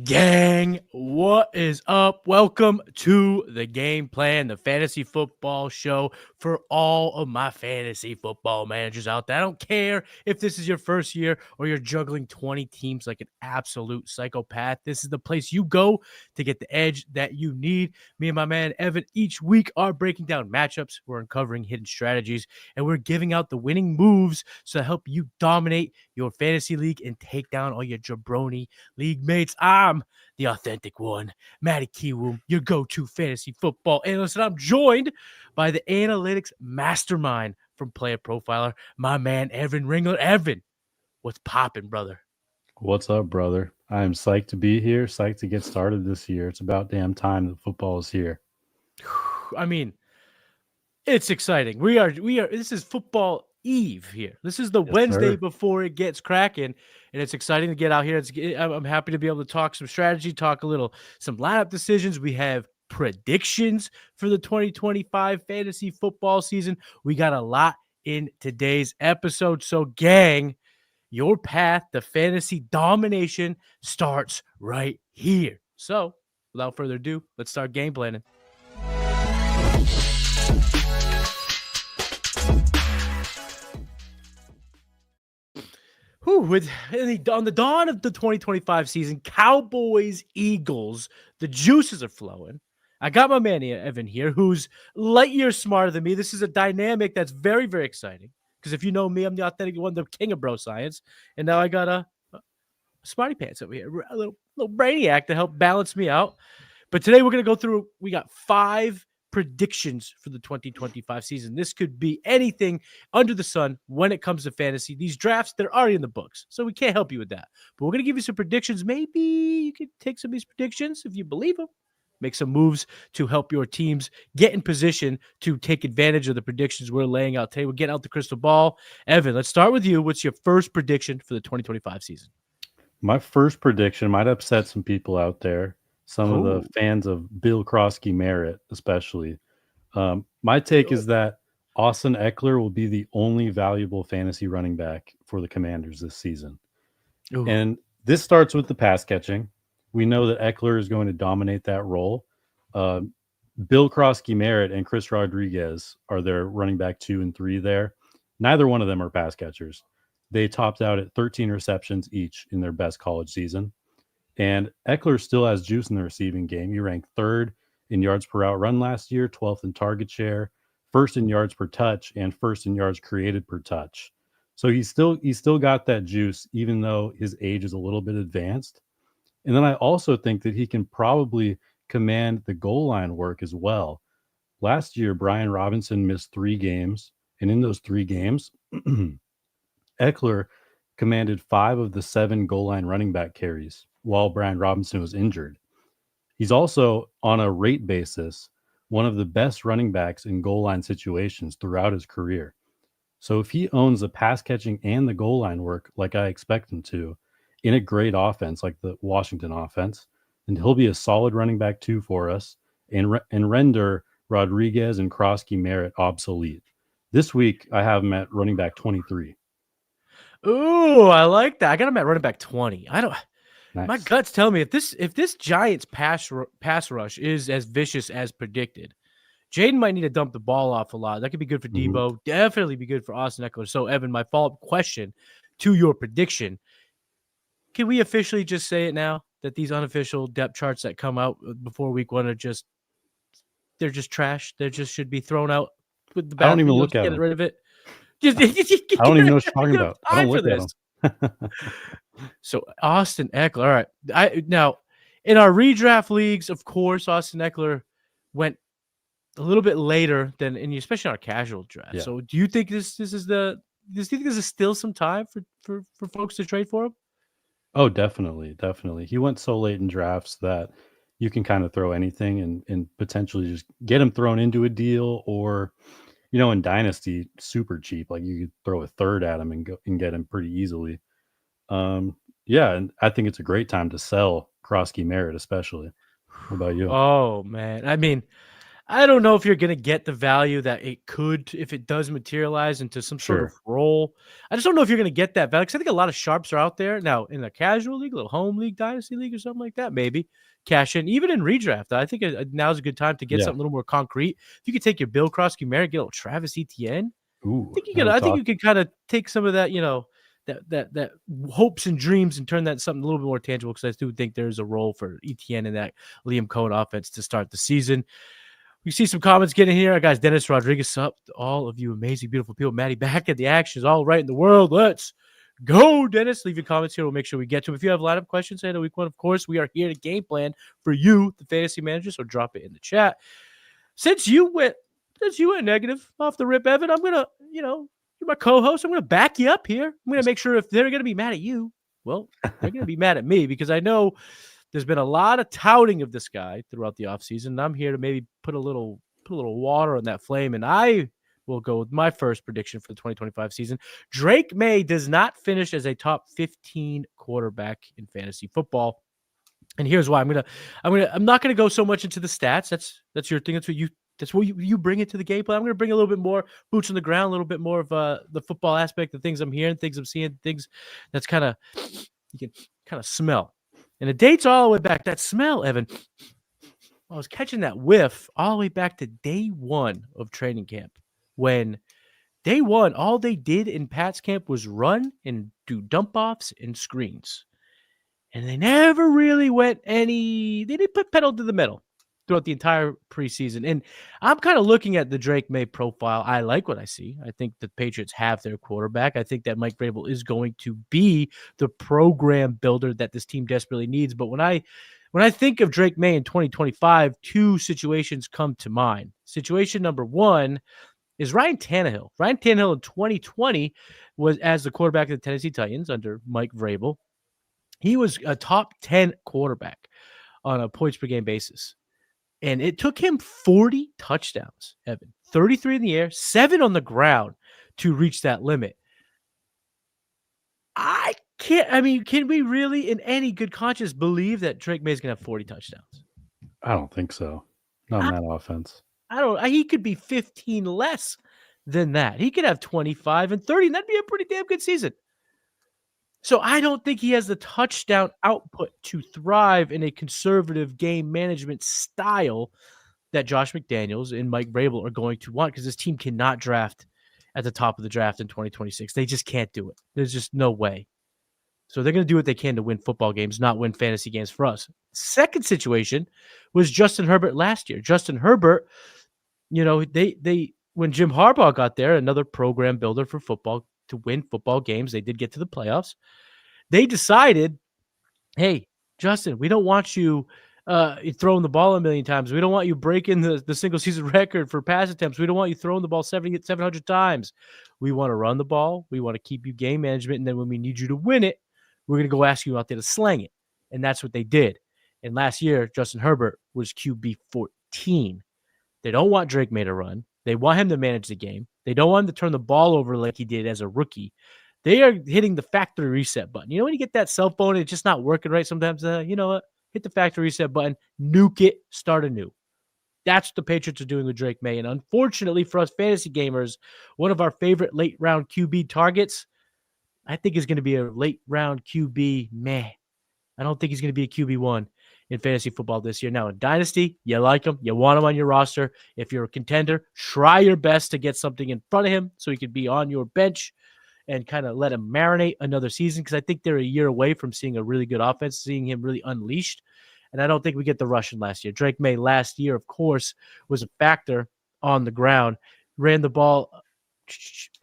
Gang, what is up? Welcome to the Game Plan, the fantasy football show for all of my fantasy football managers out there. I don't care if this is your first year or you're juggling 20 teams like an absolute psychopath. This is the place you go to get the edge that you need. Me and my man Evan each week are breaking down matchups, we're uncovering hidden strategies, and we're giving out the winning moves to help you dominate your fantasy league and take down all your jabroni league mates. I'm the authentic one, Matty Kiwoom, your go-to fantasy football analyst, and I'm joined by the analytics mastermind from Player Profiler, my man Evan Ringler. Evan, what's popping, brother? What's up, brother? I am psyched to be here, psyched to get started this year. It's about damn time that football is here. I mean, it's exciting. We are. This is football eve here. This is the Wednesday sir. before it gets cracking, and it's exciting to get out here. I'm happy to be able to talk some strategy, talk some lineup decisions. We have predictions for the 2025 fantasy football season. We got a lot in today's episode. So, gang, your path to fantasy domination starts right here. So, without further ado, let's start game planning. On the dawn of the 2025 season, Cowboys, Eagles, the juices are flowing. I got my man Evan here, who's light years smarter than me. This is a dynamic that's very, very exciting. Because if you know me, I'm the authentic one, the king of bro science. And now I got a smarty pants over here, a little brainiac to help balance me out. But today we're going to go through, we got 5 predictions for the 2025 season. This could be anything under the sun when it comes to fantasy. These drafts, they're already in the books, so we can't help you with that. But we're going to give you some predictions. Maybe you could take some of these predictions if you believe them. Make some moves to help your teams get in position to take advantage of the predictions we're laying out today. We're getting out the crystal ball. Evan, let's start with you. What's your first prediction for the 2025 season? My first prediction might upset some people out there, some of the fans of Bill Krosky Merritt, especially. My take is that Austin Eckler will be the only valuable fantasy running back for the Commanders this season. Ooh. And this starts with the pass catching. We know that Eckler is going to dominate that role. Bill Krosky Merritt and Chris Rodriguez are their running back 2 and 3 there. Neither one of them are pass catchers. They topped out at 13 receptions each in their best college season. And Eckler still has juice in the receiving game. He ranked 3rd in yards per route run last year, 12th in target share, 1st in yards per touch, and 1st in yards created per touch. So he's still got that juice, even though his age is a little bit advanced. And then I also think that he can probably command the goal line work as well. Last year, Brian Robinson missed 3 games, and in those 3 games, Eckler commanded 5 of the 7 goal line running back carries while Brian Robinson was injured. He's also, on a rate basis, one of the best running backs in goal line situations throughout his career. So if he owns the pass catching and the goal line work like I expect him to, in a great offense like the Washington offense, and he'll be a solid running back 2 for us and render Rodriguez and Krosky Merritt obsolete. This week, I have him at running back 23. Ooh, I like that. I got him at running back 20. Nice. My guts tell me if this Giants pass rush is as vicious as predicted, Jaden might need to dump the ball off a lot. That could be good for Debo. Definitely be good for Austin Eckler. So, Evan, my follow-up question to your prediction: can we officially just say it now that these unofficial depth charts that come out before week 1 are they're just trash? They just should be thrown out with the bat. I don't even look at them. Get rid of it. I don't even know what you're talking about. I don't look at them. So Austin Eckler. All right. Now in our redraft leagues, of course, Austin Eckler went a little bit later than especially in our casual draft. Yeah. So do you think do you think this is still some time for folks to trade for him? Oh, definitely. He went so late in drafts that you can kind of throw anything and potentially just get him thrown into a deal, or in Dynasty, super cheap. Like you could throw a 3rd at him and get him pretty easily. Yeah, and I think it's a great time to sell Krosky Merritt, especially. What about you? Oh man, I mean, I don't know if you're gonna get the value that it could if it does materialize into some sort of Sure. role. I just don't know if you're gonna get that value because I think a lot of sharps are out there now in a casual league, a little home league, dynasty league, or something like that. Maybe cash in, even in redraft. I think now's a good time to get Yeah. something a little more concrete. If you could take your Bill Krosky Merritt, get a little Travis Etienne, Ooh, think you now could. we're I think you talking. could kind of take some of that, that hopes and dreams and turn that into something a little bit more tangible. Because I do think there's a role for ETN in that Liam Cohen offense to start the season. We see some comments getting here. Guys, Dennis Rodriguez up. All of you amazing, beautiful people. Maddie back at the action is all right in the world. Let's go, Dennis. Leave your comments here. We'll make sure we get to them. If you have lineup questions ahead of week 1, of course, we are here to game plan for you, the fantasy manager. So drop it in the chat. Since you went negative off the rip, Evan, I'm gonna, you're my co-host. I'm gonna back you up here. I'm gonna make sure if they're gonna be mad at you, well, they're gonna be mad at me because I know there's been a lot of touting of this guy throughout the offseason. And I'm here to maybe put a little water on that flame. And I will go with my first prediction for the 2025 season. Drake May does not finish as a top 15 quarterback in fantasy football. And here's why. I'm not gonna go so much into the stats. That's your thing. That's what you bring it to the game plan. I'm gonna bring a little bit more boots on the ground, a little bit more of the football aspect, the things I'm hearing, things I'm seeing, things that's kind of you can kind of smell. And it dates all the way back. That smell, Evan. I was catching that whiff all the way back to day 1 of training camp. When day 1, all they did in Pat's camp was run and do dump offs and screens. And they never really they didn't put pedal to the metal throughout the entire preseason. And I'm kind of looking at the Drake May profile. I like what I see. I think the Patriots have their quarterback. I think that Mike Vrabel is going to be the program builder that this team desperately needs. But when I think of Drake May in 2025, 2 situations come to mind. Situation number 1 is Ryan Tannehill. Ryan Tannehill in 2020 was as the quarterback of the Tennessee Titans under Mike Vrabel. He was a top 10 quarterback on a points per game basis. And it took him 40 touchdowns, Evan, 33 in the air, 7 on the ground to reach that limit. Can we really, in any good conscience, believe that Drake May is going to have 40 touchdowns? I don't think so. Not in that offense. He could be 15 less than that. He could have 25 and 30, and that'd be a pretty damn good season. So I don't think he has the touchdown output to thrive in a conservative game management style that Josh McDaniels and Mike Vrabel are going to want because this team cannot draft at the top of the draft in 2026. They just can't do it. There's just no way. So they're going to do what they can to win football games, not win fantasy games for us. Second situation was Justin Herbert last year. Justin Herbert, they when Jim Harbaugh got there, another program builder for football to win football games, they did get to the playoffs. They decided, hey, Justin, we don't want you throwing the ball a million times. We don't want you breaking the single season record for pass attempts. We don't want you throwing the ball 700 times. We want to run the ball. We want to keep you game management. And then when we need you to win it, we're going to go ask you out there to slang it. And that's what they did. And last year, Justin Herbert was QB 14. They don't want Drake May to run. They want him to manage the game. They don't want him to turn the ball over like he did as a rookie. They are hitting the factory reset button. When you get that cell phone and it's just not working right sometimes, you know what? Hit the factory reset button, nuke it, start anew. That's what the Patriots are doing with Drake May. And unfortunately for us fantasy gamers, one of our favorite late round QB targets, I think is going to be a late round QB meh. I don't think he's going to be a QB1 in fantasy football this year. Now, in Dynasty, you like him. You want him on your roster. If you're a contender, try your best to get something in front of him so he can be on your bench and kind of let him marinate another season because I think they're a year away from seeing a really good offense, seeing him really unleashed. And I don't think we get the Russian last year. Drake May last year, of course, was a factor on the ground, ran the ball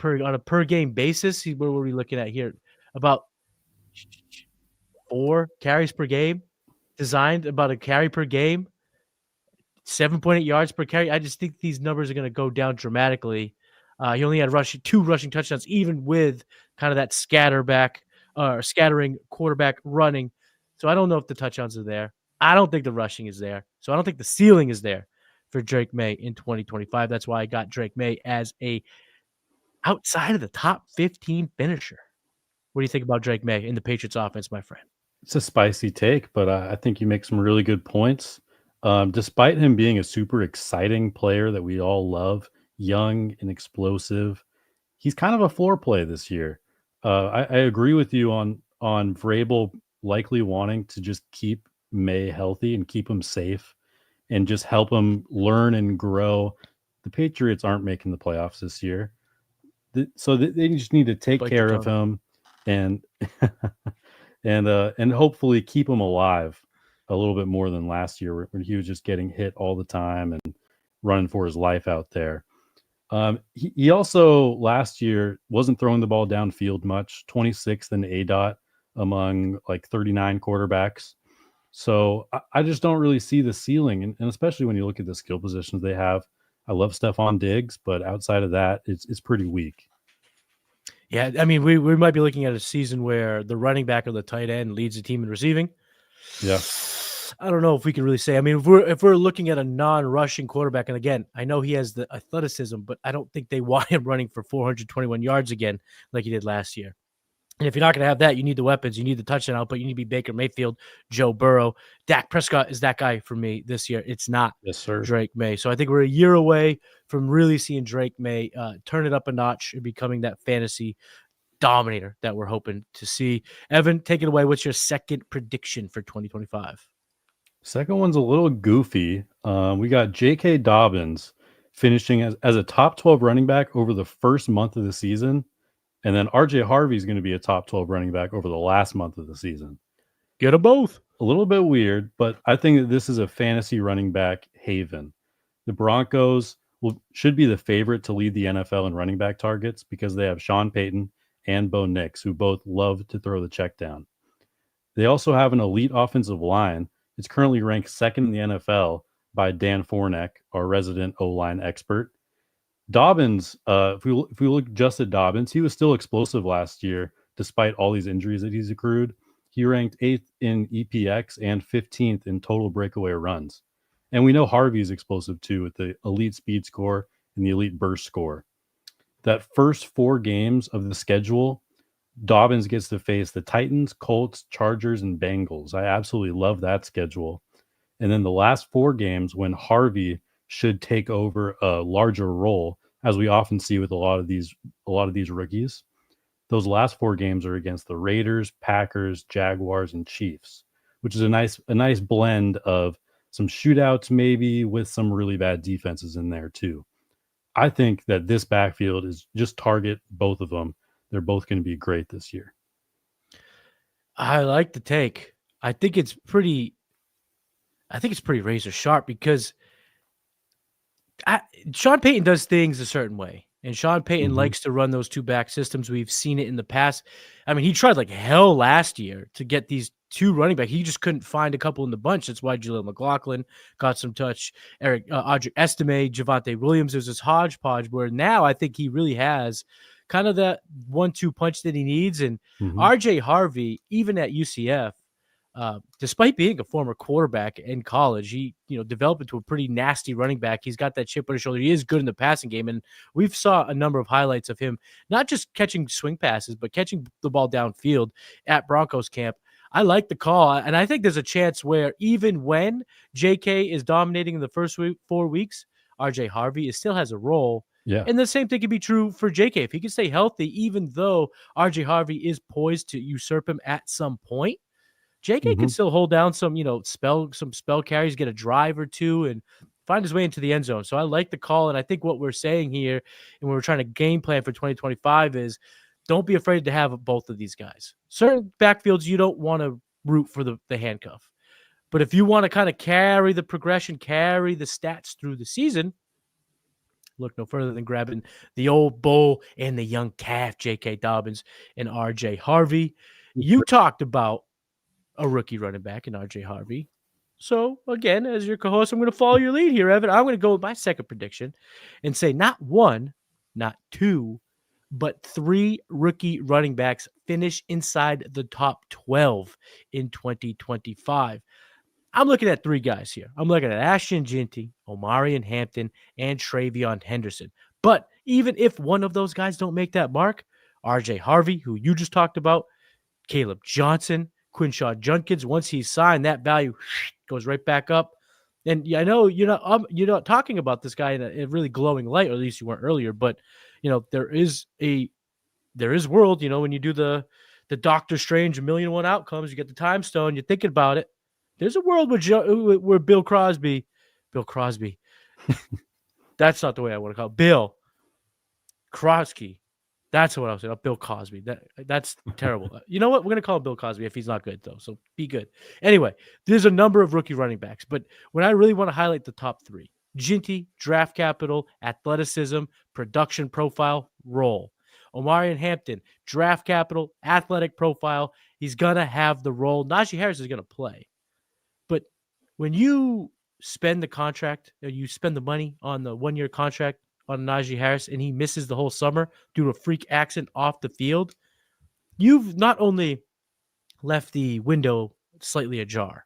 on a per game basis. What were we looking at here? About 4 carries per game, designed about a carry per game, 7.8 yards per carry. I just think these numbers are going to go down dramatically. He only had 2 rushing touchdowns, even with kind of that scattering quarterback running. So I don't know if the touchdowns are there. I don't think the rushing is there. So I don't think the ceiling is there for Drake May in 2025. That's why I got Drake May as a outside of the top 15 finisher. What do you think about Drake May in the Patriots offense, my friend? It's a spicy take, but I think you make some really good points. Despite him being a super exciting player that we all love, young and explosive, he's kind of a floor play this year. I agree with you on Vrabel likely wanting to just keep May healthy and keep him safe and just help him learn and grow. The Patriots aren't making the playoffs this year, so they just need to take Bite your care of tongue. him and and hopefully keep him alive a little bit more than last year when he was just getting hit all the time and running for his life out there. He also last year wasn't throwing the ball downfield much, 26th in ADOT among like 39 quarterbacks. So I just don't really see the ceiling, and especially when you look at the skill positions they have. I love Stephon Diggs, but outside of that, it's pretty weak. Yeah, I mean, we might be looking at a season where the running back or the tight end leads the team in receiving. Yeah, I don't know if we can really say. I mean, if we're looking at a non-rushing quarterback, and again, I know he has the athleticism, but I don't think they want him running for 421 yards again like he did last year. And if you're not going to have that, you need the weapons, you need the touchdown output, you need to be Baker Mayfield, Joe Burrow. Dak Prescott is that guy for me this year. It's not yes, sir. Drake May. So I think we're a year away from really seeing Drake May turn it up a notch and becoming that fantasy dominator that we're hoping to see. Evan, take it away. What's your second prediction for 2025? Second one's a little goofy. We got J.K. Dobbins finishing as a top 12 running back over the first month of the season. And then R.J. Harvey is going to be a top 12 running back over the last month of the season. Get them both. A little bit weird, but I think that this is a fantasy running back haven. The Broncos should be the favorite to lead the NFL in running back targets because they have Sean Payton and Bo Nix, who both love to throw the check down. They also have an elite offensive line. It's currently ranked second in the NFL by Dan Fornek, our resident O-line expert. Dobbins, if we look just at Dobbins, he was still explosive last year, despite all these injuries that he's accrued. He ranked 8th in EPX and 15th in total breakaway runs. And we know Harvey is explosive too with the elite speed score and the elite burst score. That first 4 games of the schedule, Dobbins gets to face the Titans, Colts, Chargers, and Bengals. I absolutely love that schedule. And then the last 4 games when Harvey should take over a larger role, as we often see with a lot of these rookies. Those last 4 games are against the Raiders, Packers, Jaguars, and Chiefs, which is a nice blend of some shootouts maybe with some really bad defenses in there too. I think that this backfield is just target both of them. They're both going to be great this year. I like the take. I think it's pretty razor sharp because Sean Payton does things a certain way, and Sean Payton likes to run those 2 back systems. We've seen it in the past. I mean, he tried like hell last year to get these 2 running back. He just couldn't find a couple in the bunch. That's why Jaleel McLaughlin got some touch. Audrey Estime, Javonte Williams. There's this hodgepodge where now I think he really has kind of that 1-2 punch that he needs. And RJ Harvey, even at UCF, despite being a former quarterback in college, he developed into a pretty nasty running back. He's got that chip on his shoulder. He is good in the passing game, and we've saw a number of highlights of him not just catching swing passes, but catching the ball downfield at Broncos camp. I like the call, and I think there's a chance where even when J.K. is dominating in the first 4 weeks, R.J. Harvey still has a role. Yeah. And the same thing can be true for J.K. If he can stay healthy, even though R.J. Harvey is poised to usurp him at some point, J.K. can still hold down some spell carries, get a drive or 2, and find his way into the end zone. So I like the call, and I think what we're saying here, and we're trying to game plan for 2025 is don't be afraid to have both of these guys. Certain backfields you don't want to root for the handcuff. But if you want to kind of carry the progression, carry the stats through the season, look no further than grabbing the old bull and the young calf, J.K. Dobbins and R.J. Harvey. You talked about a rookie running back in R.J. Harvey. So, again, as your co-host, I'm going to follow your lead here, Evan. I'm going to go with my second prediction and say not 1, not 2, but 3 rookie running backs finish inside the top 12 in 2025. I'm looking at 3 guys here. I'm looking at Ashton Ginty, Omarion Hampton, and Travion Henderson. But even if one of those guys don't make that mark, R.J. Harvey, who you just talked about, Caleb Johnson, Quinshaw Junkins, once he's signed, that value goes right back up. And yeah, I know you're not talking about this guy in a really glowing light, or at least you weren't earlier. But there is world. When you do the Doctor Strange 1,000,001 outcomes, you get the time stone. You're thinking about it. There's a world where Bill Crosby. That's not the way I want to call it. Bill Crosby. That's what I was saying. Bill Cosby. That's terrible. You know what? We're gonna call him Bill Cosby if he's not good though. So be good. Anyway, there's a number of rookie running backs, but when I really want to highlight the top three: Ginty, draft capital, athleticism, production profile, role. Omarion Hampton, draft capital, athletic profile. He's gonna have the role. Najee Harris is gonna play, but when you spend the contract, or you spend the money on the 1-year contract on Najee Harris, and he misses the whole summer due to a freak accident off the field, you've not only left the window slightly ajar,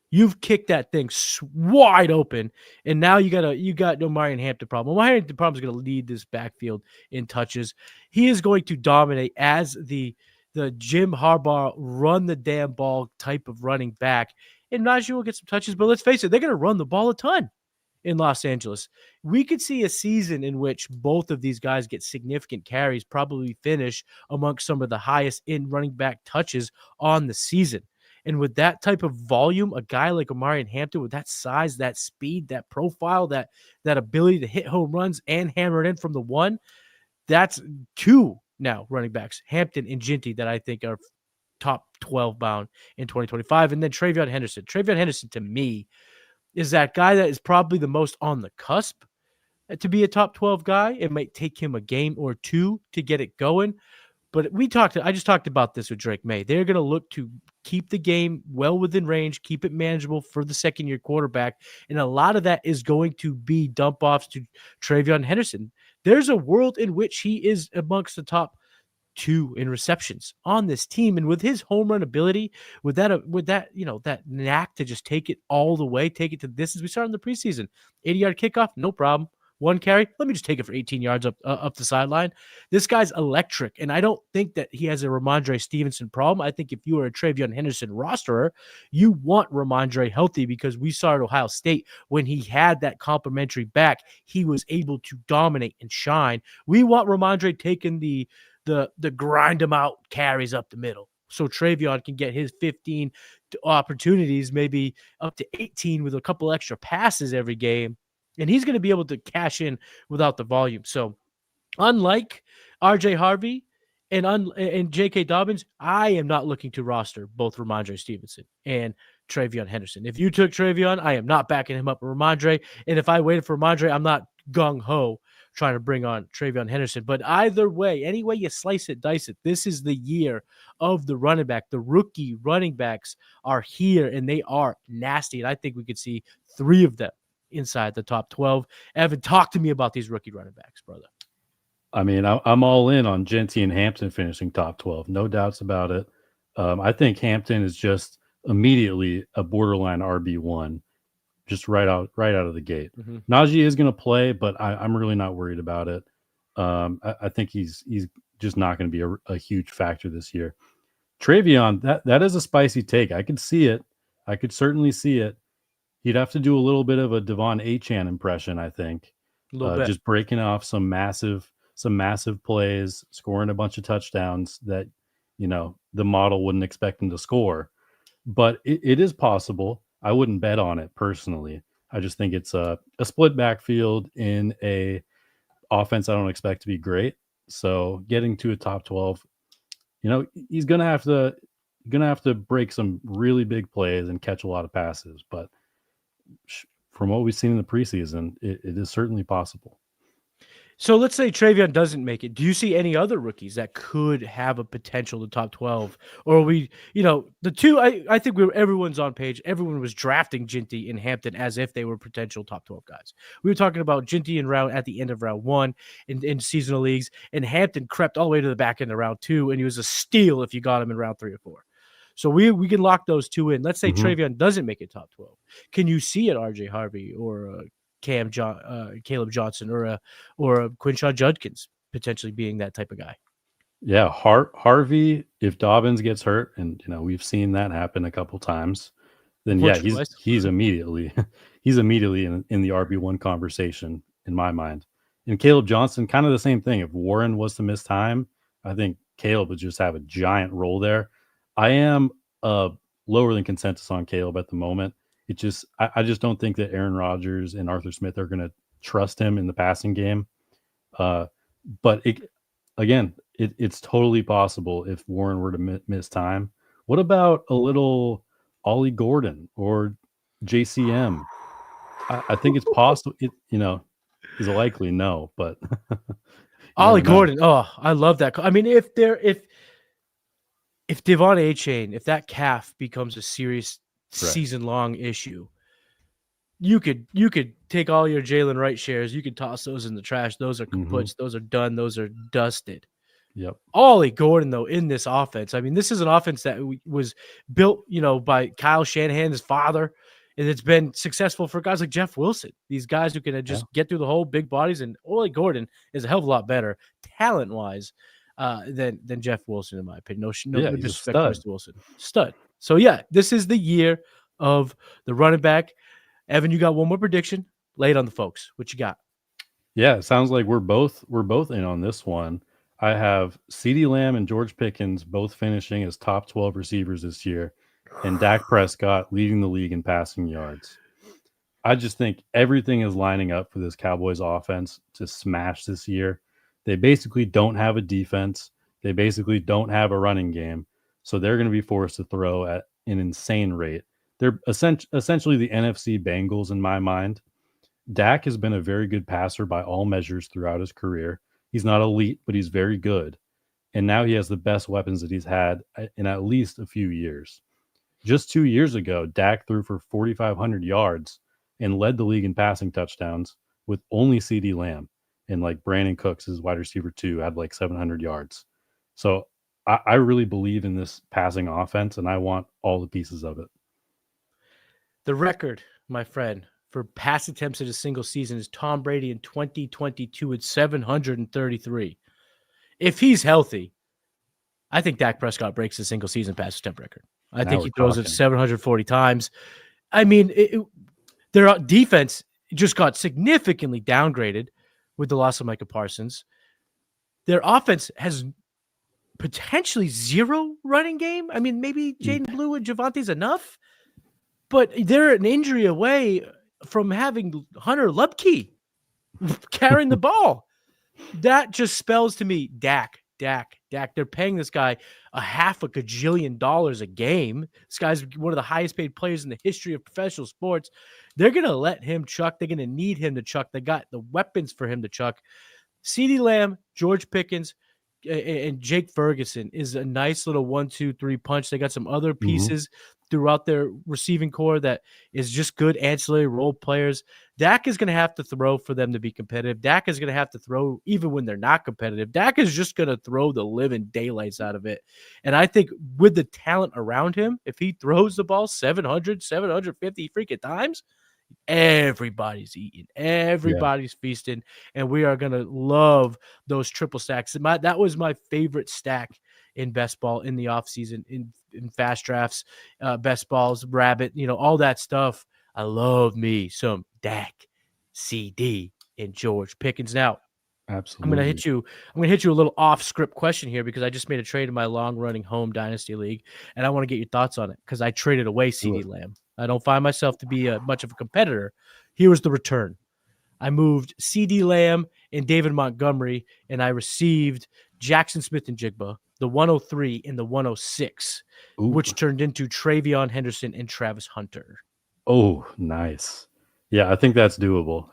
you've kicked that thing wide open, and now you got Omarion Hampton problem. Omarion Hampton problem is going to lead this backfield in touches. He is going to dominate as the Jim Harbaugh run the damn ball type of running back, and Najee will get some touches. But let's face it, they're going to run the ball a ton in Los Angeles. We could see a season in which both of these guys get significant carries, probably finish amongst some of the highest in running back touches on the season. And with that type of volume, a guy like Omarion Hampton with that size, that speed, that profile, that ability to hit home runs and hammer it in from the one, that's two now running backs, Hampton and Ginty, that I think are top 12 bound in 2025. And then Travion Henderson. Travion Henderson, to me, is that guy that is probably the most on the cusp to be a top 12 guy. It might take him a game or two to get it going. But I just talked about this with Drake May. They're going to look to keep the game well within range, keep it manageable for the second-year quarterback. And a lot of that is going to be dump-offs to Travion Henderson. There's a world in which he is amongst the top 2 in receptions on this team, and with his home run ability, with that knack to just take it all the way, take it to the distance. We started in the preseason, 80-yard kickoff, no problem. 1 carry, let me just take it for 18 yards up the sideline. This guy's electric, and I don't think that he has a Ramondre Stevenson problem. I think if you are a Travion Henderson rosterer, you want Ramondre healthy, because we saw at Ohio State when he had that complimentary back, he was able to dominate and shine. We want Ramondre taking the grind him out carries up the middle, so Travion can get his 15 opportunities, maybe up to 18 with a couple extra passes every game. And he's going to be able to cash in without the volume. So unlike RJ Harvey and J.K. Dobbins, I am not looking to roster both Ramondre Stevenson and Travion Henderson. If you took Travion, I am not backing him up with Ramondre. And if I waited for Ramondre, I'm not gung-ho trying to bring on Travion Henderson. But either way, any way you slice it, dice it, this is the year of the running back. The rookie running backs are here, and they are nasty. And I think we could see 3 of them inside the top 12. Evan, talk to me about these rookie running backs, brother. I mean, I'm all in on Ginty and Hampton finishing top 12. No doubts about it. I think Hampton is just immediately a borderline RB1, just right out of the gate. Mm-hmm. Najee is going to play, but I'm really not worried about it. I think he's just not going to be a huge factor this year. Travion, that is a spicy take. I could see it. I could certainly see it. He'd have to do a little bit of a Devon Achane impression, I think. Just breaking off some massive plays, scoring a bunch of touchdowns that, the model wouldn't expect him to score. But it is possible. I wouldn't bet on it personally. I just think it's a split backfield in a offense I don't expect to be great. So getting to a top 12, he's gonna have to break some really big plays and catch a lot of passes. But from what we've seen in the preseason, it is certainly possible. So let's say Travion doesn't make it. Do you see any other rookies that could have a potential to top 12? Or the two, I think everyone's on page. Everyone was drafting Ginty and Hampton as if they were potential top 12 guys. We were talking about Ginty at the end of round 1 in seasonal leagues, and Hampton crept all the way to the back end of round 2, and he was a steal if you got him in round 3 or 4. So we can lock those 2 in. Let's say Travion doesn't make it top 12. Can you see it RJ Harvey or Caleb Johnson or a Quinshawn Judkins potentially being that type of guy? Yeah, Harvey, if Dobbins gets hurt, and we've seen that happen a couple times, then he's immediately he's immediately in the RB1 conversation in my mind. And Caleb Johnson, kind of the same thing. If Warren was to miss time, I think Caleb would just have a giant role there. I am lower than consensus on Caleb at the moment. It just I just don't think that Aaron Rodgers and Arthur Smith are going to trust him in the passing game. But it's totally possible if Warren were to miss time. What about a little Ollie Gordon or JCM? I think it's possible. Is a likely no, but Ollie Gordon. Oh, I love that. I mean, if Devon A-Chain, if that calf becomes a serious season-long issue, you could take all your Jalen Wright shares, you could toss those in the trash. Those are kaputs. Those are done. Those are dusted. Yep. Ollie Gordon, though, in this offense, I mean, this is an offense that was built, by Kyle Shanahan, his father, and it's been successful for guys like Jeff Wilson. These guys who can just get through the whole big bodies, and Ollie Gordon is a hell of a lot better talent-wise than Jeff Wilson, in my opinion. No disrespect to Mr. Wilson. Stud. So, this is the year of the running back. Evan, you got one more prediction. Lay it on the folks. What you got? Yeah, it sounds like we're both in on this one. I have CeeDee Lamb and George Pickens both finishing as top 12 receivers this year, and Dak Prescott leading the league in passing yards. I just think everything is lining up for this Cowboys offense to smash this year. They basically don't have a defense. They basically don't have a running game. So they're going to be forced to throw at an insane rate. They're essentially the NFC Bengals in my mind. Dak has been a very good passer by all measures throughout his career. He's not elite, but he's very good. And now he has the best weapons that he's had in at least a few years. Just 2 years ago, Dak threw for 4,500 yards and led the league in passing touchdowns with only CeeDee Lamb. And like Brandon Cooks, his wide receiver 2, had like 700 yards. So I really believe in this passing offense, and I want all the pieces of it. The record, my friend, for pass attempts in a single season is Tom Brady in 2022 at 733. If he's healthy, I think Dak Prescott breaks the single season pass attempt record. I think he throws it 740 times. I mean, their defense just got significantly downgraded with the loss of Micah Parsons. Their offense has potentially zero running game. I mean, maybe Jaden Blue and Javante's enough, but they're an injury away from having Hunter Lupke carrying the ball. That just spells to me Dak. They're paying this guy $500 million a game. This guy's one of the highest paid players in the history of professional sports. They're going to let him chuck. They're going to need him to chuck. They got the weapons for him to chuck. CeeDee Lamb, George Pickens, and Jake Ferguson is a nice little 1-2-3 punch. They got some other pieces throughout their receiving core that is just good ancillary role players. Dak is going to have to throw for them to be competitive. Dak is going to have to throw even when they're not competitive. Dak is just going to throw the living daylights out of it. And I think with the talent around him, if he throws the ball 750 freaking times, everybody's eating, everybody's feasting, and we are going to love those triple stacks. That was my favorite stack in best ball in the offseason, in fast drafts, best balls, rabbit, all that stuff. I love me some Dak, CD, and George Pickens. Now, absolutely, I'm gonna hit you a little off script question here because I just made a trade in my long running home dynasty league, and I want to get your thoughts on it because I traded away CeeDee Lamb. I don't find myself to be much of a competitor. Here was the return. I moved CeeDee Lamb and David Montgomery, and I received Jackson Smith-Njigba, the 103 and the 106, which turned into Travion Henderson and Travis Hunter. Oh, nice. Yeah, I think that's doable.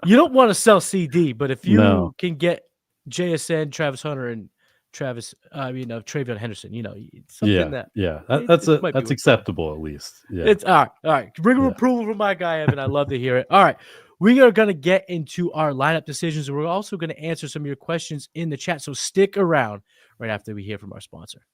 You don't want to sell CD, but if you can get JSN, Travis Hunter, and Travion Henderson, something that's acceptable at least. Yeah, it's all right. Bring approval from my guy Evan. I love to hear it. All right, we are going to get into our lineup decisions, and we're also going to answer some of your questions in the chat. So stick around right after we hear from our sponsor.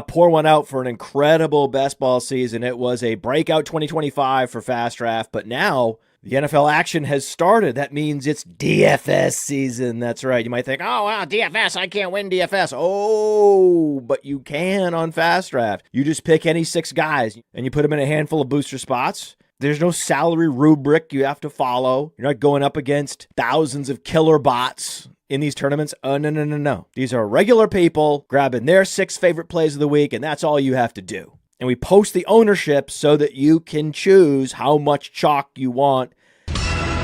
Pour one out for an incredible best ball season. It was a breakout 2025 for Fast Draft, but now The NFL action has started. That means it's DFS season. That's right. You might think, oh, wow, DFS, I can't win DFS. Oh, but you can on Fast Draft. You just pick any 6 guys and you put them in a handful of booster spots. There's no salary rubric you have to follow. You're not going up against thousands of killer bots in these tournaments. Oh, no. These are regular people grabbing their 6 favorite plays of the week, and that's all you have to do. And we post the ownership so that you can choose how much chalk you want.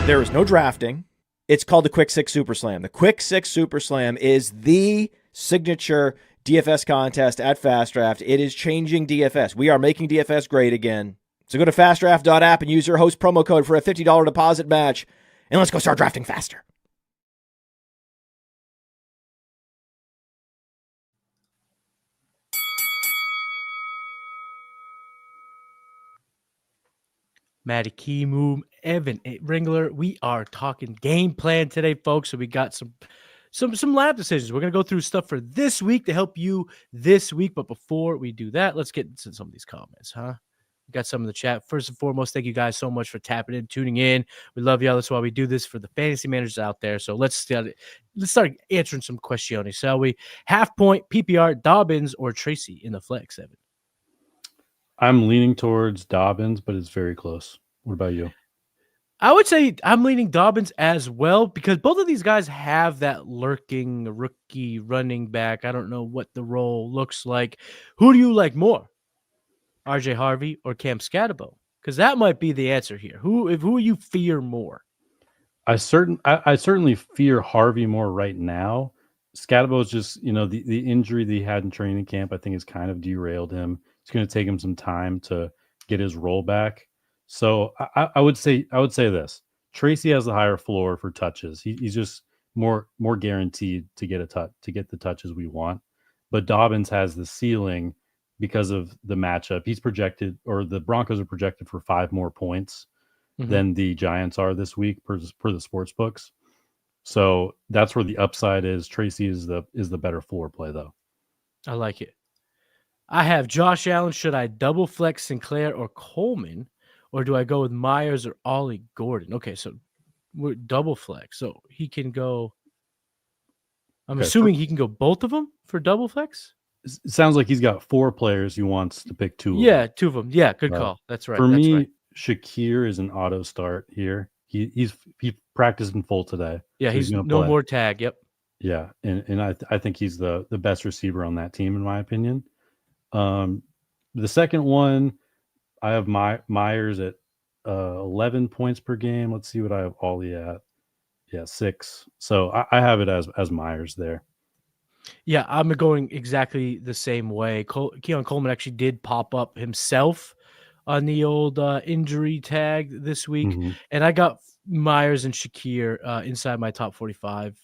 There is no drafting. It's called the Quick 6 Super Slam. The Quick 6 Super Slam is the signature DFS contest at Fast Draft. It is changing DFS. We are making DFS great again. So go to fastdraft.app and use your host promo code for a $50 deposit match. And let's go start drafting faster. Matty, Kiwoom, Evan, Ringler. We are talking game plan today, folks. So we got some lab decisions. We're going to go through stuff for this week to help you this week. But before we do that, let's get into some of these comments, huh? We got some in the chat. First and foremost, thank you guys so much for tapping in, tuning in. We love y'all. That's why we do this for the fantasy managers out there. So let's start answering some questions, shall we? Half point, PPR, Dobbins, or Tracy in the flex, Evan? I'm leaning towards Dobbins, but it's very close. What about you? I would say I'm leaning Dobbins as well because both of these guys have that lurking rookie running back. I don't know what the role looks like. Who do you like more, RJ Harvey or Cam Scatterbo? Because that might be the answer here. Who you fear more? I certainly fear Harvey more right now. Scatterbo is just, the injury that he had in training camp, I think has kind of derailed him. It's going to take him some time to get his role back. So I would say this: Tracy has the higher floor for touches. He's just more guaranteed to get the touches we want. But Dobbins has the ceiling because of the matchup. He's projected, or the Broncos are projected for 5 more points than the Giants are this week per the sports books. So that's where the upside is. Tracy is the better floor play, though. I like it. I have Josh Allen. Should I double flex Sinclair or Coleman, or do I go with Myers or Ollie Gordon? Okay, so we're double flex. So he can go. I'm assuming he can go both of them for double flex. It sounds like he's got 4 players he wants to pick 2 of. Yeah, 2 of them. Yeah, good call. That's right. For me, right. Shakir is an auto start here. He practiced in full today. Yeah, so he's no play. More tag. Yep. Yeah, and I think he's the best receiver on that team in my opinion. The second one, I have Myers at 11 points per game. Let's see what I have Ollie at. Yeah, 6. So I have it as Myers there. Yeah, I'm going exactly the same way. Keon Coleman actually did pop up himself on the old injury tag this week, and I got Myers and Shakir inside my top 45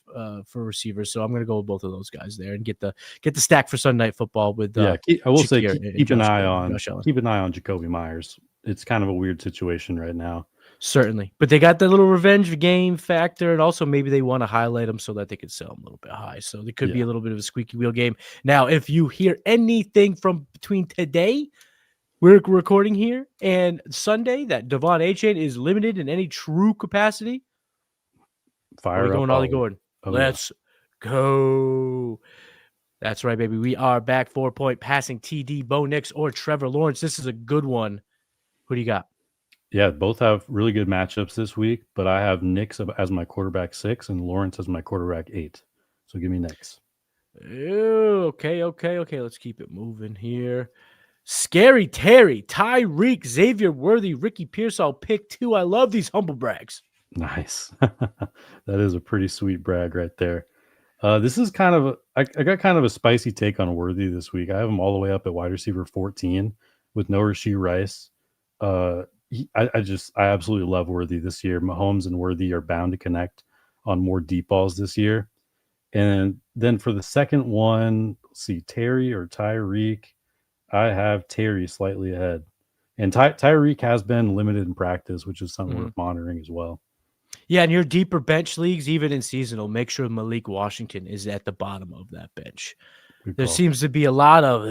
for receivers. So I'm going to go with both of those guys there and get the stack for Sunday Night Football with. I will say keep an eye on Jacoby Myers. It's kind of a weird situation right now. Certainly, but they got the little revenge game factor, and also maybe they want to highlight them so that they could sell them a little bit high. So there could be a little bit of a squeaky wheel game. Now, if you hear anything from between today, we're recording here, and Sunday, that Devon A-Chain is limited in any true capacity. Fire going Ollie Gordon. Let's go. That's right, baby. We are back. 4-point passing TD, Bo Nix, or Trevor Lawrence. This is a good one. Who do you got? Yeah, both have really good matchups this week, but I have Nix as my quarterback 6 and Lawrence as my quarterback 8. So give me Nix. Okay. Let's keep it moving here. Scary Terry, Tyreek, Xavier Worthy, Ricky Pearsall, pick 2. I love these humble brags. Nice. That is a pretty sweet brag right there. This is kind of I got kind of a spicy take on Worthy this week. I have him all the way up at wide receiver 14 with no Rashee Rice. I absolutely love Worthy this year. Mahomes and Worthy are bound to connect on more deep balls this year. And then for the second one, let's see, Terry or Tyreek. I have Terry slightly ahead. And Tyreek has been limited in practice, which is something worth monitoring as well. Yeah, and your deeper bench leagues, even in seasonal, make sure Malik Washington is at the bottom of that bench. There seems to be a lot of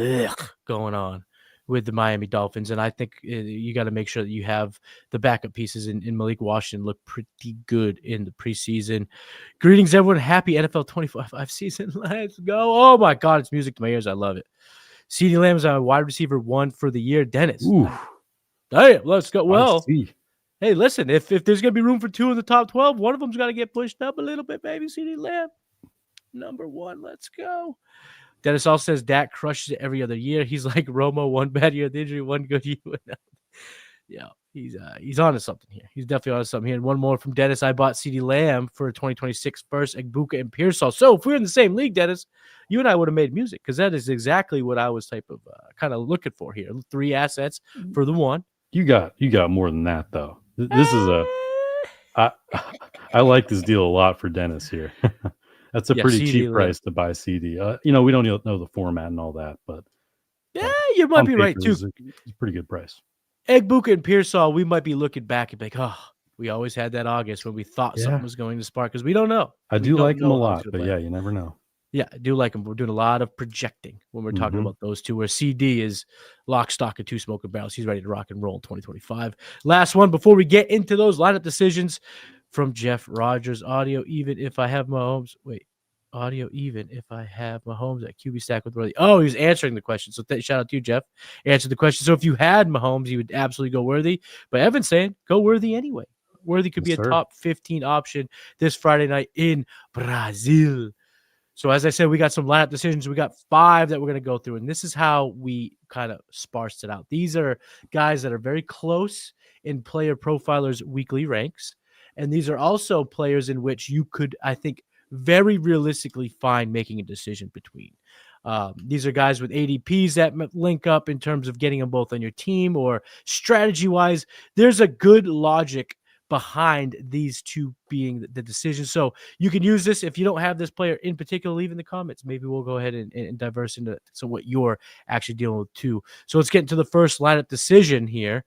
going on with the Miami Dolphins. And I think you got to make sure that you have the backup pieces in Malik Washington look pretty good in the preseason. Greetings, everyone. Happy NFL 25 season. Let's go. Oh, my God. It's music to my ears. I love it. CeeDee Lamb is a wide receiver 1 for the year. Dennis. Ooh, Hey, let's go. I Well, see. hey, listen, if there's going to be room for 2 in the top 12, one of them's got to get pushed up a little bit, baby. CeeDee Lamb, number 1. Let's go. Dennis also says Dak crushes it every other year. He's like Romo, 1 bad year of injury, 1 good year. Yeah, he's on to something here. He's definitely on to something here. And one more from Dennis. I bought CeeDee Lamb for a 2026 first, Egbuka and Pearsall. So if we're in the same league, Dennis, you and I would have made music because that is exactly what I was kind of looking for here. 3 assets for the 1. You got more than that though. This is I like this deal a lot for Dennis here. That's a pretty CeeDee cheap Lamb. price to buy CD. We don't know the format and all that, but Yeah, you might on be right paper, too. It's a pretty good price. Egbuka and Pearsall, we might be looking back and be like, oh, we always had that August when we thought Yeah. something was going to spark because we don't know. I We do don't like them know a how it's lot, gonna but play yeah, out. you never know. Yeah, I do like them. We're doing a lot of projecting when we're talking Mhm. about those two, where CD is lock, stock, and 2 smoking barrels. He's ready to rock and roll in 2025. Last one before we get into those lineup decisions from Jeff Rogers. Audio even if I have Mahomes. Audio even if I have Mahomes at QB stack with Worthy. Oh, he's answering the question. So shout out to you, Jeff. Answered the question. So if you had Mahomes, you would absolutely go Worthy. But Evan's saying go Worthy anyway. Worthy could be Yes, a sir. top 15 option this Friday night in Brazil. So as I said, we got some lineup decisions. We got 5 that we're going to go through, and this is how we kind of sparsed it out. These are guys that are very close in Player Profiler's weekly ranks, and these are also players in which you could, I think, very realistically find making a decision between. These are guys with ADPs that link up in terms of getting them both on your team or strategy-wise. There's a good logic behind these two being the decision. So you can use this if you don't have this player in particular. Leave in the comments. Maybe we'll go ahead and diverse into what you're actually dealing with too. So let's get into the first lineup decision here.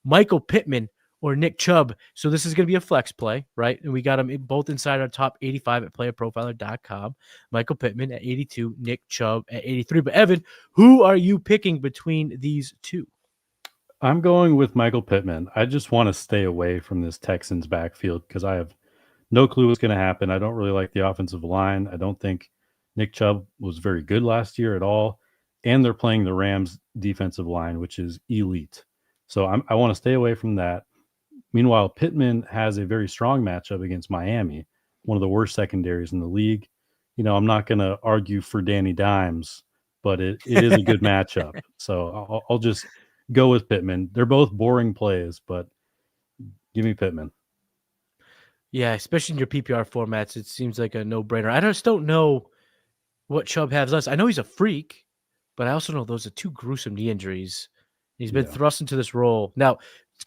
Michael Pittman or Nick Chubb. So this is going to be a flex play, right? And we got them both inside our top 85 at playerprofiler.com. Michael Pittman at 82, Nick Chubb at 83. But Evan, who are you picking between these two? I'm going with Michael Pittman. I just want to stay away from this Texans backfield because I have no clue what's going to happen. I don't really like the offensive line. I don't think Nick Chubb was very good last year at all. And they're playing the Rams defensive line, which is elite. So I want to stay away from that. Meanwhile, Pittman has a very strong matchup against Miami, one of the worst secondaries in the league. I'm not going to argue for Danny Dimes, but it is a good matchup. So I'll just go with Pittman. They're both boring plays, but give me Pittman. Yeah, especially in your PPR formats, it seems like a no-brainer. I just don't know what Chubb has less. I know he's a freak, but I also know those are 2 gruesome knee injuries. He's been thrust into this role. Now,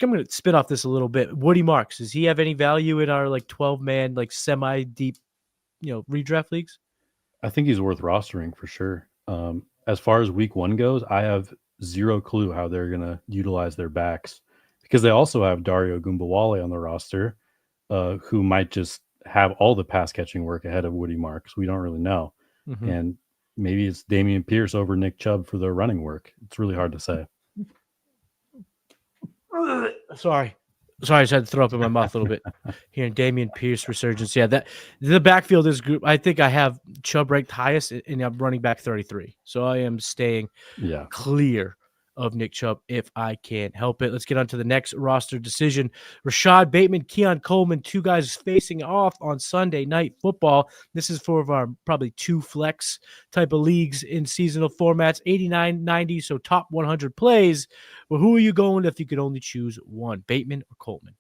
I'm going to spin off this a little bit. Woody Marks, does he have any value in our 12-man, semi-deep, redraft leagues? I think he's worth rostering for sure. As far as week 1 goes, I have zero clue how they're going to utilize their backs because they also have Dario Gumbawale on the roster, who might just have all the pass catching work ahead of Woody Marks. We don't really know. Mm-hmm. And maybe it's Dameon Pierce over Nick Chubb for the running work. It's really hard to say. Sorry, I just had to throw up in my mouth a little bit. Hearing Dameon Pierce resurgence. Yeah, that the backfield is group. I think I have Chubb ranked highest, and I'm running back 33. So I am staying clear of Nick Chubb if I can help it. Let's get on to the next roster decision. Rashad Bateman, Keon Coleman, 2 guys facing off on Sunday Night Football. This is for our probably 2 flex type of leagues in seasonal formats, 89, 90, so top 100 plays. Well, who are you going if you could only choose one, Bateman or Coleman?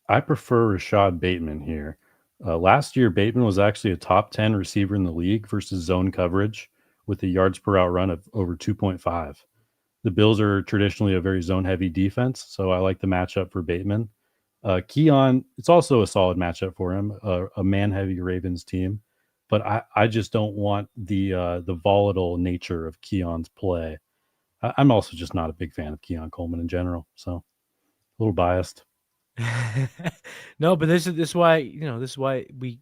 I prefer Rashad Bateman here. Last year, Bateman was actually a top 10 receiver in the league versus zone coverage with a yards per out run of over 2.5. The Bills are traditionally a very zone-heavy defense, so I like the matchup for Bateman. Keon, it's also a solid matchup for him, a man-heavy Ravens team, but I just don't want the volatile nature of Keon's play. I'm also just not a big fan of Keon Coleman in general, so a little biased. No, but this is why we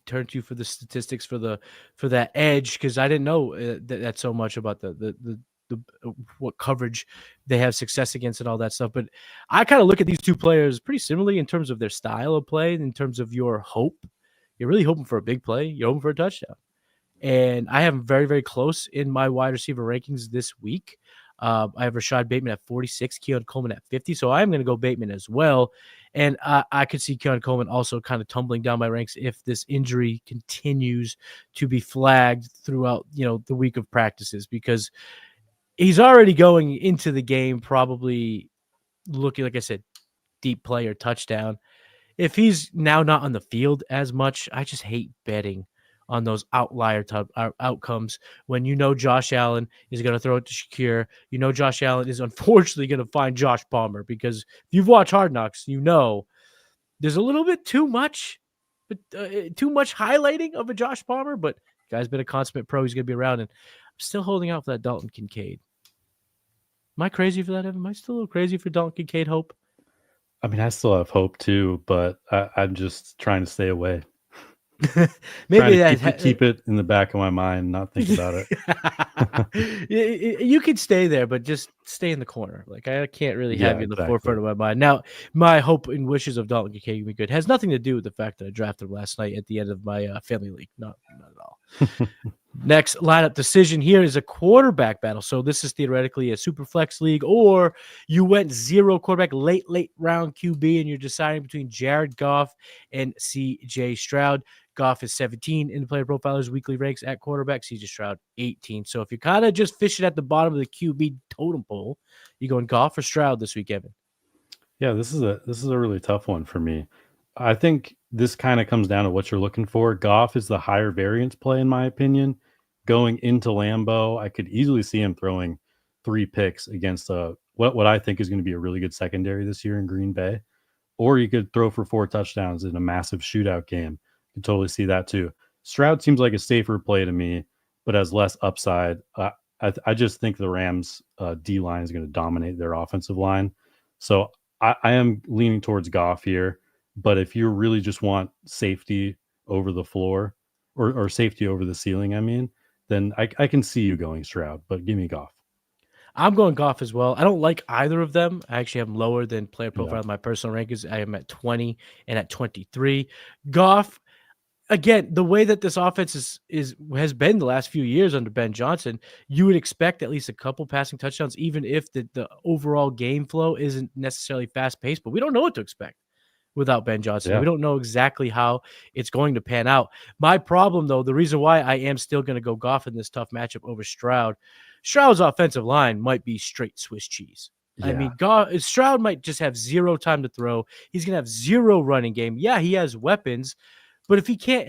turn to you for the statistics for that edge, because I didn't know that so much about the what coverage they have success against and all that stuff. But I kind of look at these two players pretty similarly in terms of their style of play, in terms of your hope. You're really hoping for a big play. You're hoping for a touchdown. And I have them very, very close in my wide receiver rankings this week. I have Rashad Bateman at 46, Keon Coleman at 50. So I'm going to go Bateman as well. And I could see Keon Coleman also kind of tumbling down my ranks if this injury continues to be flagged throughout, the week of practices, because he's already going into the game probably looking, like I said, deep play or touchdown. If he's now not on the field as much, I just hate betting on those outlier type outcomes when Josh Allen is going to throw it to Shakir. Josh Allen is unfortunately going to find Josh Palmer, because if you've watched Hard Knocks, there's a little bit too much highlighting of a Josh Palmer, but the guy's been a consummate pro. He's going to be around, and I'm still holding out for that Dalton Kincaid. Am I crazy for that, Evan? Am I still a little crazy for Dalton Kincaid hope? I mean, I still have hope too, but I'm just trying to stay away. Maybe keep it in the back of my mind, not think about it. You could stay there, but just stay in the corner. Like, I can't really have you in the forefront of my mind. Now, my hope and wishes of Dalton Kincaid be good has nothing to do with the fact that I drafted him last night at the end of my family league. Not at all. Next lineup decision here is a quarterback battle. So this is theoretically a super flex league, or you went 0 quarterback, late round QB, and you're deciding between Jared Goff and CJ Stroud. Goff is 17 in the Player Profiler's weekly ranks at quarterback. CJ Stroud 18. So if you're kind of just fishing at the bottom of the QB totem pole, you going Goff or Stroud this week, Evan? Yeah, this is a really tough one for me. I think this kind of comes down to what you're looking for. Goff is the higher variance play, in my opinion. Going into Lambeau, I could easily see him throwing 3 picks against what I think is going to be a really good secondary this year in Green Bay. Or you could throw for 4 touchdowns in a massive shootout game. You can totally see that too. Stroud seems like a safer play to me, but has less upside. I just think the Rams D line is going to dominate their offensive line. So I am leaning towards Goff here. But if you really just want safety over the floor or safety over the ceiling, then I can see you going Stroud, but give me Goff. I'm going Goff as well. I don't like either of them. I actually have them lower than Player Profile in my personal rankings. I am at 20 and at 23. Goff, again, the way that this offense has been the last few years under Ben Johnson, you would expect at least a couple passing touchdowns, even if the overall game flow isn't necessarily fast-paced. But we don't know what to expect without Ben Johnson. Yeah. We don't know exactly how it's going to pan out. My problem, though, the reason why I am still going to go Goff in this tough matchup over Stroud's offensive line might be straight Swiss cheese. Yeah. Stroud might just have 0 time to throw. He's going to have 0 running game. Yeah, he has weapons, but if he can't,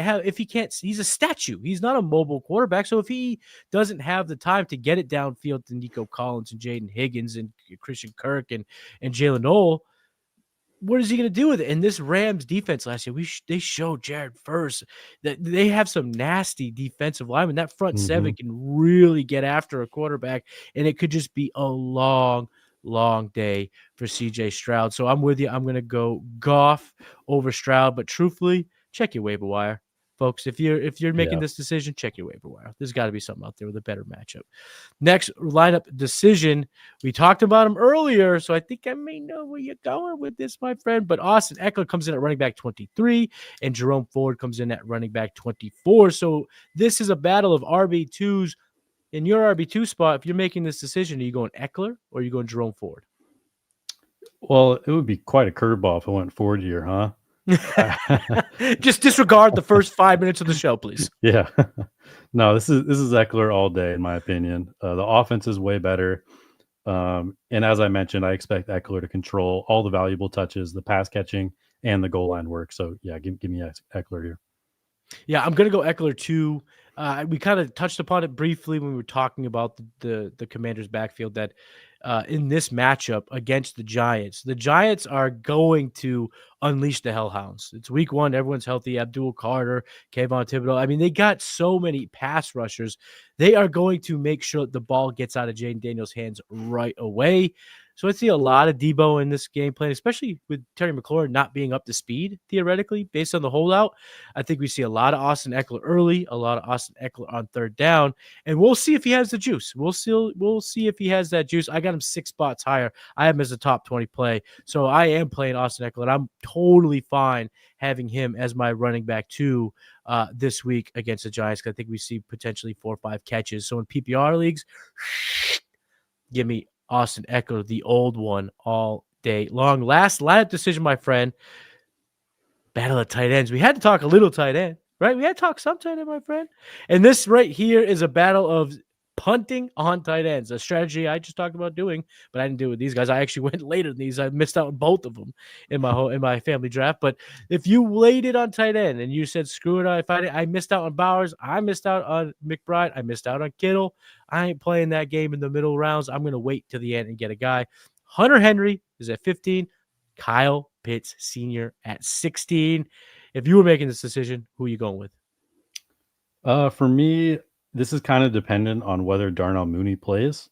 he's a statue. He's not a mobile quarterback. So if he doesn't have the time to get it downfield to Nico Collins and Jaden Higgins and Christian Kirk and Jalen Noel, what is he going to do with it? And this Rams defense last year, they showed Jared Verse that they have some nasty defensive linemen. That front seven can really get after a quarterback, and it could just be a long day for CJ Stroud. So I'm with you. I'm going to go Goff over Stroud, but truthfully, check your waiver wire, folks. If you're making this decision, check your waiver wire. There's got to be something out there with a better matchup. Next lineup decision, we talked about him earlier, so I think I may know where you're going with this, my friend. But Austin Eckler comes in at running back 23, and Jerome Ford comes in at running back 24. So this is a battle of RB2s. In your RB2 spot, if you're making this decision, are you going Eckler or are you going Jerome Ford? Well, it would be quite a curveball if I went Ford here, huh? Just disregard the first 5 minutes of the show, please. Yeah. No, this is Eckler all day, in my opinion. The offense is way better. And as I mentioned, I expect Eckler to control all the valuable touches, the pass catching, and the goal line work. So, yeah, give me Eckler here. Yeah, I'm going to go Eckler too. We kind of touched upon it briefly when we were talking about the Commanders' backfield, that in this matchup against the Giants are going to unleash the hellhounds. It's week 1. Everyone's healthy. Abdul Carter, Kayvon Thibodeau. They got so many pass rushers. They are going to make sure that the ball gets out of Jaden Daniels' hands right away. So I see a lot of Debo in this game plan, especially with Terry McLaurin not being up to speed, theoretically, based on the holdout. I think we see a lot of Austin Eckler early, a lot of Austin Eckler on third down, and we'll see if he has the juice. We'll see if he has that juice. I got him 6 spots higher. I have him as a top 20 play. So I am playing Austin Eckler, and I'm totally fine having him as my running back 2 this week against the Giants. I think we see potentially 4 or 5 catches. So in PPR leagues, give me Austin Eckler, the old one, all day long. Last lineup decision, my friend. Battle of tight ends. We had to talk a little tight end, right? We had to talk some tight end, my friend. And this right here is a battle of punting on tight ends, a strategy I just talked about doing, but I didn't do it with these guys. I actually went later than these. I missed out on both of them in my family draft. But if you laid it on tight end and you said screw it, if I missed out on Bowers, I missed out on McBride, I missed out on Kittle. I ain't playing that game in the middle rounds. I'm gonna wait to the end and get a guy. Hunter Henry is at 15. Kyle Pitts Sr. at 16. If you were making this decision, who are you going with? For me, this is kind of dependent on whether Darnell Mooney plays.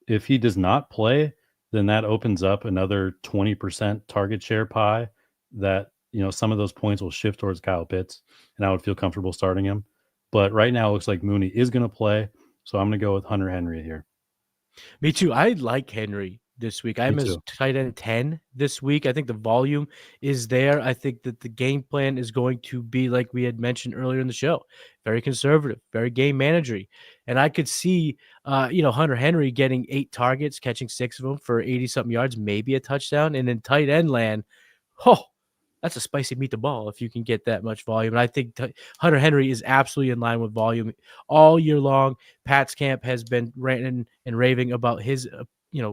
If he does not play, then that opens up another 20% target share pie that, some of those points will shift towards Kyle Pitts, and I would feel comfortable starting him. But right now it looks like Mooney is going to play, so I'm going to go with Hunter Henry here. Me too. I like Henry this week. I'm as tight end 10 this week. I think the volume is there. I think that the game plan is going to be like we had mentioned earlier in the show, very conservative, very game managery. And I could see, Hunter Henry getting 8 targets, catching 6 of them for 80-something yards, maybe a touchdown. And in tight end land, that's a spicy meat to ball if you can get that much volume. And I think Hunter Henry is absolutely in line with volume all year long. Pat's camp has been ranting and raving about his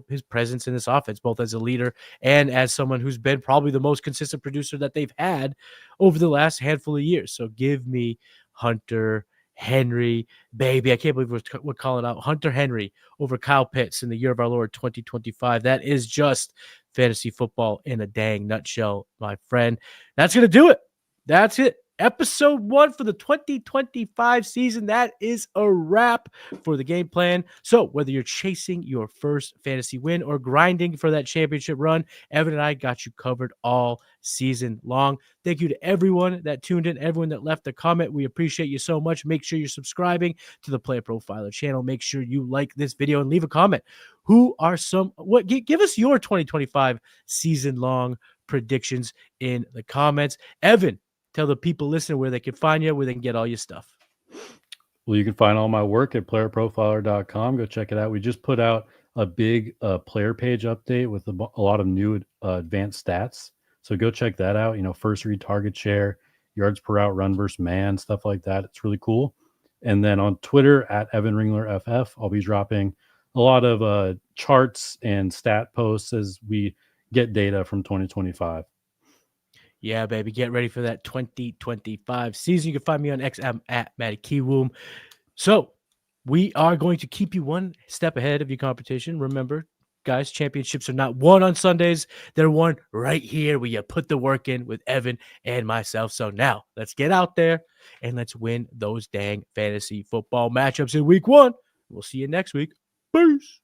his presence in this offense, both as a leader and as someone who's been probably the most consistent producer that they've had over the last handful of years. So give me Hunter Henry, baby. I can't believe we're calling out Hunter Henry over Kyle Pitts in the year of our Lord 2025. That is just fantasy football in a dang nutshell, my friend. That's going to do it. That's it. Episode 1 for the 2025 season. That is a wrap for the game plan. So whether you're chasing your first fantasy win or grinding for that championship run, Evan and I got you covered all season long. Thank you to everyone that tuned in, everyone that left a comment. We appreciate you so much. Make sure you're subscribing to the Player Profiler channel. Make sure you like this video and leave a comment. Give us your 2025 season long predictions in the comments. Evan, tell the people listening where they can find you, where they can get all your stuff. Well, you can find all my work at playerprofiler.com. Go check it out. We just put out a big player page update with a lot of new advanced stats. So go check that out. First read target share, yards per route, run versus man, stuff like that. It's really cool. And then on Twitter at Evan Ringler FF, I'll be dropping a lot of charts and stat posts as we get data from 2025. Yeah, baby. Get ready for that 2025 season. You can find me on X at Matty Kiwoom. So we are going to keep you one step ahead of your competition. Remember, guys, championships are not won on Sundays. They're won right here where you put the work in with Evan and myself. So now let's get out there and let's win those dang fantasy football matchups in week 1. We'll see you next week. Peace.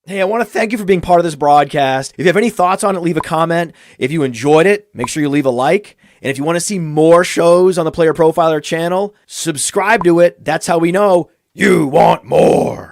Hey, I want to thank you for being part of this broadcast. If you have any thoughts on it, leave a comment. If you enjoyed it, make sure you leave a like. And if you want to see more shows on the Player Profiler channel, subscribe to it. That's how we know you want more.